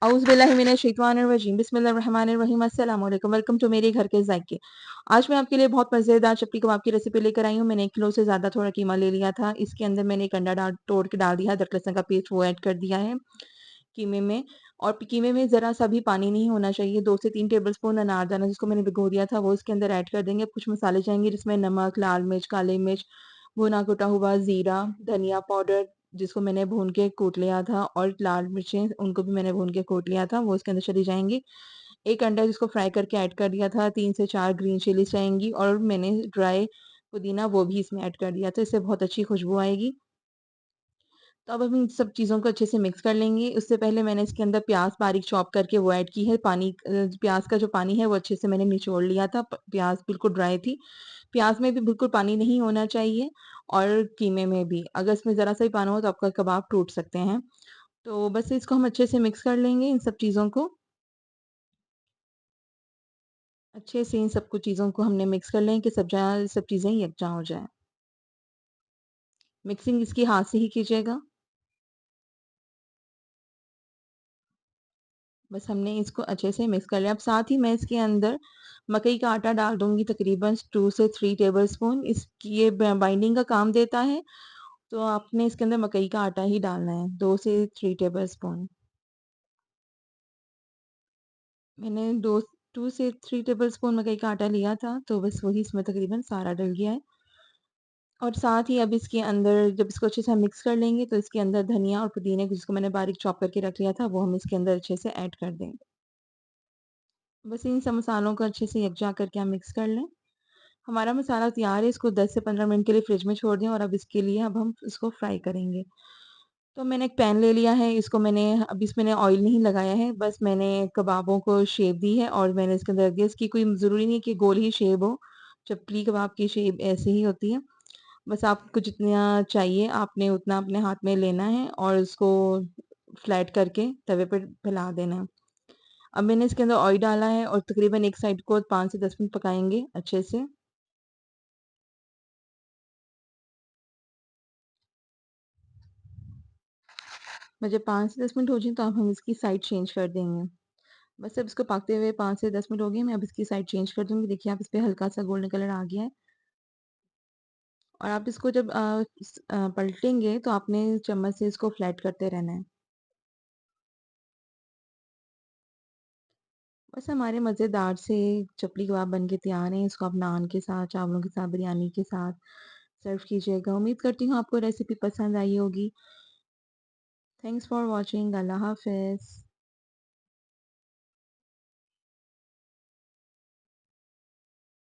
औज़ बिल्लाहि मिनश शैतानिर रजीम बिस्मिल्लाहिर रहमानिर रहीम अस्सलाम वालेकुम। वेलकम टू मेरे घर के ज़ायके। आज मैं आपके लिए बहुत मज़ेदार चपटी कबाब की रेसिपी लेकर आई हूँ। मैंने 1 किलो से ज़्यादा थोड़ा कीमा ले लिया था। इसके अंदर मैंने एक अंडा तोड़ के डाल दिया है, अदरक लहसुन का पेस्ट वो ऐड कर दिया है कीमे में। और कीमे में ज़रा-सा भी पानी नहीं होना चाहिए। 2 से 3 टेबलस्पून अनारदाना जिसको मैंने भिगो दिया था वो इसके अंदर ऐड कर देंगे। कुछ मसाले जाएँगे जिसमें नमक, लाल मिर्च, काली मिर्च, भुना कुटा हुआ ज़ीरा, धनिया पाउडर जिसको मैंने भून के कूट लिया था, और लाल मिर्चें उनको भी मैंने भून के कूट लिया था, वो इसके अंदर चली जाएँगी। 1 अंडा जिसको फ्राई करके ऐड कर दिया था, 3 से 4 ग्रीन चिलीज़ जाएँगी, और मैंने ड्राई पुदीना वो भी इसमें ऐड कर दिया था, इससे बहुत अच्छी खुशबू आएगी। तो अब हम इन सब चीज़ों को अच्छे से मिक्स कर लेंगे। उससे पहले मैंने इसके अंदर प्याज़ बारीक चॉप करके वो ऐड की है। प्याज़ का जो पानी है वो अच्छे से मैंने निचोड़ लिया था। प प्याज़ बिल्कुल ड्राई थी। प्याज़ में भी बिल्कुल पानी नहीं होना चाहिए, और कीमे में भी। अगर इसमें ज़रा-सा भी पानी हो तो आपका कबाब टूट सकते हैं। तो बस इसको हम अच्छे से मिक्स कर लेंगे इन सब चीज़ों को। अच्छे से इन सब कुछ चीज़ों को हमने मिक्स कर लें कि सब चीज़ें यकजा हो जाएँ। मिक्सिंग इसकी हाथ से ही कीजिएगा। बस हमने इसको अच्छे से मिक्स कर लिया। अब साथ ही मैं इसके अंदर मकई का आटा डाल दूँगी तकरीबन 2 से 3 टेबलस्पून। इसकी ये बाइंडिंग का काम देता है, तो आपने इसके अंदर मकई का आटा ही डालना है, 2 से 3 टेबलस्पून। मैंने 2 से 3 टेबलस्पून मकई का आटा लिया था, तो बस वही इसमें तकरीबन सारा डल गया है। और साथ ही अब इसके अंदर जब इसको अच्छे से हम मिक्स कर लेंगे, तो इसके अंदर धनिया और पुदीने को जिसको मैंने बारीक चॉप करके रख लिया था, वो हम इसके अंदर अच्छे से ऐड कर देंगे। बस इन सब मसालों को अच्छे से यकजा करके हम मिक्स कर लें। हमारा मसाला तैयार है, इसको 10 से 15 मिनट के लिए फ्रिज में छोड़ दें, और अब इसके लिए अब हम इसको फ्राई करेंगे। तो मैंने एक पैन ले लिया है, इसको मैंने अब इसमें मैंने ऑयल नहीं लगाया है, बस मैंने कबाबों को शेप दी है और मैंने इसके अंदर रख दिया। इसकी कोई ज़रूरी नहीं है कि गोल ही शेप हो, चपली कबाब की शेप ऐसे ही होती है। बस आपको जितना चाहिए आपने उतना अपने हाथ में लेना है और उसको फ्लैट करके तवे पर फैला देना है। अब मैंने इसके अंदर ऑयल डाला है और तकरीबन एक साइड को 5 से 10 मिनट पकाएँगे अच्छे से। जब 5 से 10 मिनट हो जाएँ तो अब हम इसकी साइड चेंज कर देंगे। बस अब इसको पकते हुए 5 से 10 मिनट हो गए, मैं अब इसकी साइड चेंज कर दूँगी। देखिए आप इस पे हल्का-सा गोल्डन कलर आ गया है, और आप इसको जब पलटेंगे तो आपने चम्मच से इसको फ्लैट करते रहना है। बस हमारे मज़ेदार से चपली कबाब बन के तैयार हैं। इसको आप नान के साथ, चावलों के साथ, बिरयानी के साथ सर्व कीजिएगा। उम्मीद करती हूँ आपको रेसिपी पसंद आई होगी। Thanks for watching. अल्लाह हाफ़िज़।